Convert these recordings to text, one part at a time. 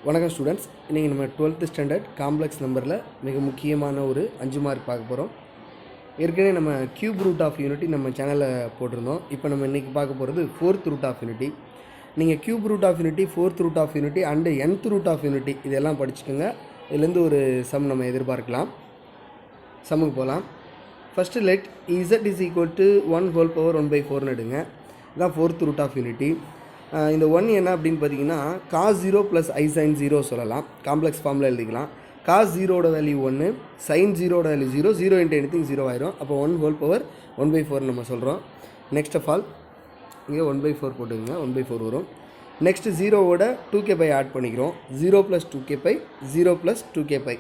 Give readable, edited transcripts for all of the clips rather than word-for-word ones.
வணக்கம் ஸ்டூடெண்ட்ஸ். இன்றைக்கி நம்ம 12th ஸ்டாண்டர்ட் காம்ப்ளெக்ஸ் நம்பரில் மிக முக்கியமான ஒரு 5 மார்க் பார்க்க போகிறோம். ஏற்கனவே நம்ம கியூப் ரூட் ஆஃப் யூனிட்டி நம்ம சேனலில் போட்டிருந்தோம். இப்போ நம்ம இன்றைக்கி பார்க்க போகிறது 4th ரூட் ஆஃப் யூனிட்டி. நீங்கள் cube root of unity, 4th root of unity and nth root of unity இதெல்லாம் படிச்சுக்கோங்க. இதுலேருந்து ஒரு சம் நம்ம எதிர்பார்க்கலாம். சம்முக்கு போகலாம். First let z is equal to 1 whole power 1/4 எடுங்க. இதுதான் 4th ரூட் ஆஃப் யூனிட்டி. இந்த 1 என்ன அப்படின்னு பார்த்தீங்கன்னா cos 0 ப்ளஸ் I sin 0 சொல்லலாம். காம்ப்ளெக்ஸ் ஃபார்மில் எழுதிக்கலாம். cos 0ஓட வேல்யூ 1, sin 0ஓட வேல்யூ 0, 0 இன்ட்டு எனிதிங் 0 ஆயிரும். அப்போ 1 ஹோல் பவர் 1/4 நம்ம சொல்கிறோம். நெக்ஸ்ட் ஆஃப் ஆல் இங்கே 1/4 போட்டுக்கோங்க, 1/4 வரும். நெக்ஸ்ட் 0ஓட 2k பை ஆட் பண்ணிக்கிறோம். 0 plus 2k pi, 0 plus 2k pi,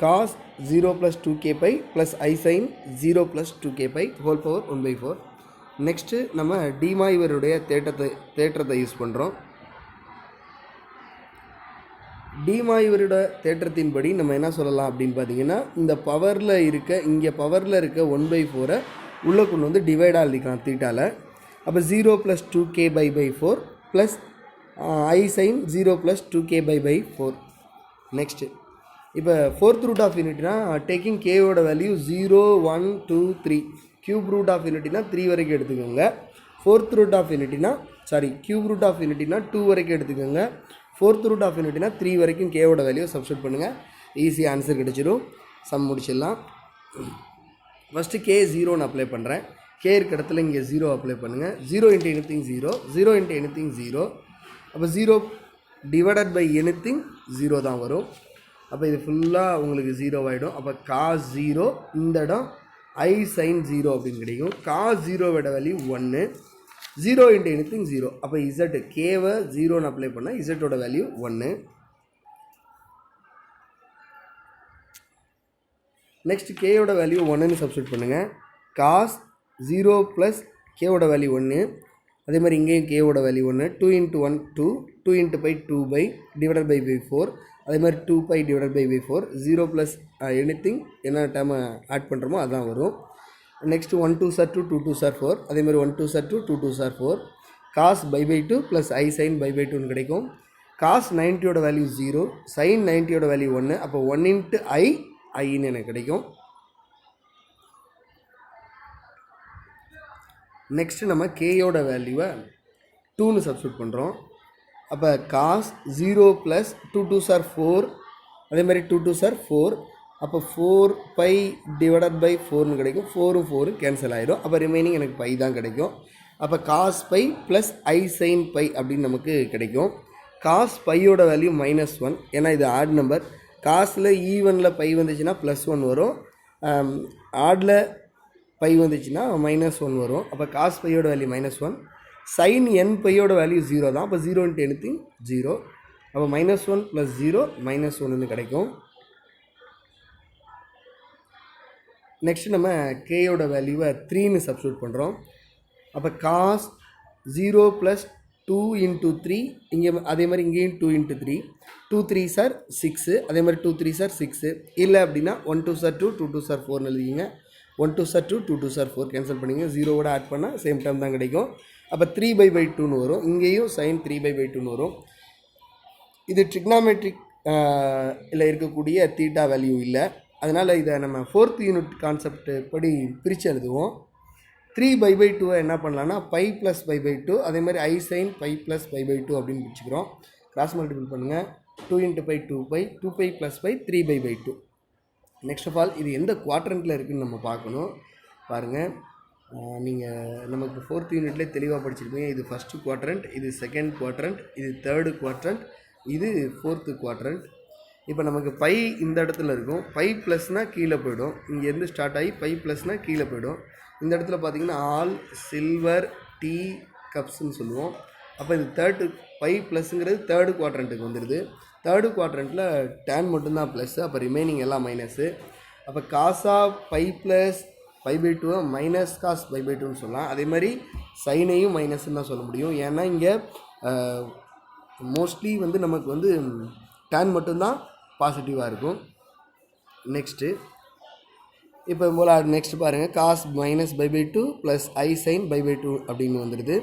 cos 0 plus 2k pi plus I sin 0 plus 2k pi whole power 1/4. Next நம்ம டிமாய்வருடைய தேற்றத்தை யூஸ் பண்ணுறோம். டிமாய்வரோட தேற்றத்தின்படி நம்ம என்ன சொல்லலாம் அப்படின்னு பார்த்தீங்கன்னா, இந்த பவரில் இருக்க இங்கே பவரில் இருக்க 1/4 உள்ளே கொண்டு வந்து டிவைடாக எழுதிக்கலாம் தீட்டாவில். அப்போ 0 plus 2k pi 4 plus I sin 0 plus 2k pi 4. Next இப்போ 4th ரூட் ஆஃப் யூனிட்னா டேக்கிங் கேவோட வேல்யூ 0, 1, 2, 3. கியூப் ரூட் ஆஃப் யூனிட்டினா 3 வரைக்கும் எடுத்துக்கோங்க. 4th ரூட் ஆஃப் யூனிட்டினா கியூப் ரூட் ஆஃப் யூனிட்டினா 2 வரைக்கும் எடுத்துக்கோங்க. 4th ரூட் ஆஃப் யூனிட்டினா 3 வரைக்கும் கேவோட வேல்யூ சப்ஸ்டியூட் பண்ணுங்கள். ஈஸியாக ஆன்சர் கிடச்சிடும். சம் முடிச்சிடலாம். ஃபஸ்ட்டு கே 0ன்னு அப்ளை பண்ணுறேன். கே இருக்க இடத்துல இங்கே 0 அப்ளை பண்ணுங்கள். 0 இன்ட்டு எனிதிங் 0, 0 இன்ட்டு எனிதிங் 0. அப்போ 0 டிவைடட் பை எனிதிங் 0 தான் வரும். அப்போ இது ஃபுல்லாக உங்களுக்கு 0 ஆகிடும். அப்போ cos 0 இந்த இடம் I sin 0 அப்படின்னு கிடைக்கும். cos 0ஓட வேல்யூ 1, 0 இன்ட்டு எனிதிங் 0. அப்போ Z கேவை 0ன்னு அப்ளை பண்ணால் இசட்டோட வேல்யூ 1. நெக்ஸ்ட் கேயோட வேல்யூ 1ன்னு சப்ஸ்டியூட் பண்ணுங்கள். cos 0 ப்ளஸ் கேவோட வேல்யூ 1. அதே மாதிரி இங்கேயும் கேவோட value 1. 2 into 1 2, 2 into pi 2 pi divided by 4. அதே மாதிரி 2 pi divided by 4. 0 plus anything என்ன டேர்மை ஆட் பண்ணுறோமோ அதுதான் வரும். நெக்ஸ்ட்டு 1 2 சார் 2, 2 2 சார் 4. அதே மாதிரி 1 2 சார் 2, 2 2 சார் 4. cos pi 2 plus I sin pi 2ன்னு கிடைக்கும். cos 90ஓட வேல்யூ 0, sin 90ஓட வேல்யூ 1. அப்போ 1 இன்ட்டு ஐன்னு எனக்கு கிடைக்கும். நெக்ஸ்ட்டு நம்ம கேயோட வேல்யூவை 2ன்னு சப்ஸ்டியூட் பண்ணுறோம். அப்போ cos 0 ப்ளஸ் 2 2 சார் 4. அதே மாதிரி 2 2 சார் 4. அப்போ 4 பை டிவைடட் பை 4ன்னு கிடைக்கும். 4ம் 4 கேன்சல் ஆகிடும். அப்போ ரிமைனிங் எனக்கு பை தான் கிடைக்கும். அப்போ cos pi plus I sin pi அப்படின்னு நமக்கு கிடைக்கும். cos பையோட வேல்யூ -1, ஏன்னா இது ஆட் நம்பர். காசில் ஈவனில் பை வந்துச்சுன்னா +1 வரும், ஆடில் பை வந்துச்சுன்னா -1 வரும். அப்போ cos பையோட வேல்யூ -1. sin n பையோட வேல்யூ 0 தான். அப்போ 0 இன்ட்டு எனிதிங் 0. அப்போ -1 ப்ளஸ் 0 -1ன்னு கிடைக்கும். நெக்ஸ்ட் நம்ம கேயோட வேல்யூவை 3ன்னு சப்ஸ்டியூட் பண்ணுறோம். அப்போ cos 0 ப்ளஸ் 2 இன்ட்டு 3. இங்கே அதே மாதிரி இங்கேயும் 2 இன்ட்டு 3. 2 3 சார் 6. அதே மாதிரி 2 3 சார் 6. இல்லை அப்படின்னா 1 2 சார் 2, 2 2 சார் 4ன்னு எழுதிங்க. 1 2 சார் 2, 2 2 சார் 4 கேன்சல் பண்ணிங்க. 0ஓட ஆட் பண்ணால் சேம் டைம் தான் கிடைக்கும். அப்போ 3/2ன்னு வரும். இங்கேயும் sin 3/2ன்னு வரும். இது ட்ரிக்னாமெட்ரிக் இல்லை இருக்கக்கூடிய தீட்டா வேல்யூ இல்லை. அதனால் இதை நம்ம 4th யூனிட் கான்செப்ட் படி பிரித்து எழுதுவோம். 3/2 என்ன பண்ணலான்னா பை ப்ளஸ் பை/2, அதே மாதிரி I sin பை ப்ளஸ் பை/2 அப்படின்னு பிடிச்சிக்கிறோம். கிராஸ் மல்டிபிள் பண்ணுங்கள். 2 into pi 2 pi, 2 pi plus pi 3/2. Next of all இது எந்த குவாட்ரண்ட்டில் இருக்குதுன்னு நம்ம பார்க்கணும். பாருங்கள், நீங்கள் நமக்கு 4th யூனிட்லேயே தெளிவாக படிச்சிருப்பீங்க. இது ஃபஸ்ட்டு குவாட்ரண்ட், இது செகண்ட் குவாட்ரண்ட், இது தேர்டு குவாட்ரண்ட், இது 4th குவாட்ரண்ட். இப்போ நமக்கு பை இந்த இடத்துல இருக்கும். பை ப்ளஸ்னால் கீழே போய்டும். இங்கேருந்து ஸ்டார்ட் ஆகி பை ப்ளஸ்னால் கீழே போய்டும். இந்த இடத்துல பார்த்திங்கன்னா ஆல் சில்வர் டீ கப்ஸ்ன்னு சொல்லுவோம். அப்போ இது பை ப்ளஸ்ஸுங்கிறது தேர்டு குவாட்ரண்ட்டுக்கு வந்துடுது. தேர்டு குவாட்ரண்ட்டில் டேன் மட்டும்தான் ப்ளஸ்ஸு. அப்போ ரிமைனிங் எல்லாம் மைனஸு. அப்போ காசா பை ப்ளஸ் பை/2 மைனஸ் காஸ் பை/2ன்னு சொல்லலாம். அதே மாதிரி சைனையும் மைனஸ்ன்னு தான் சொல்ல முடியும். ஏன்னா இங்கே மோஸ்ட்லி வந்து நமக்கு வந்து டேன் மட்டும்தான் பாசிட்டிவாக இருக்கும். நெக்ஸ்ட்டு இப்போ போல் நெக்ஸ்ட் பாருங்கள், cos -π/2 ப்ளஸ் I sin π/2 அப்படின்னு வந்துடுது.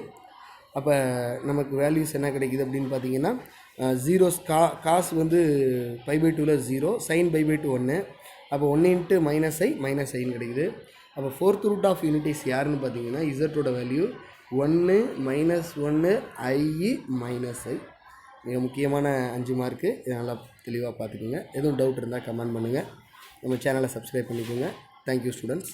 அப்போ நமக்கு வேல்யூஸ் என்ன கிடைக்குது அப்படின்னு பார்த்தீங்கன்னா ஜீரோஸ் காசு வந்து π/2ல் 0, sin π/2 1. அப்போ 1 இன்ட்டு மைனஸ் ஐன்னு கிடைக்குது. அப்போ ஃபோர்த் ரூட் ஆஃப் யூனிட்டிஸ் யாருன்னு பார்த்தீங்கன்னா இசட்டோட வேல்யூ 1 -1 i -i. மிக முக்கியமான 5 மார்க்கு. இதை நல்லா தெளிவாக பார்த்துக்குங்க. எதுவும் டவுட் இருந்தால் கமெண்ட் பண்ணுங்கள். நம்ம சேனலை சப்ஸ்கிரைப் பண்ணிக்கோங்க. Thank you students.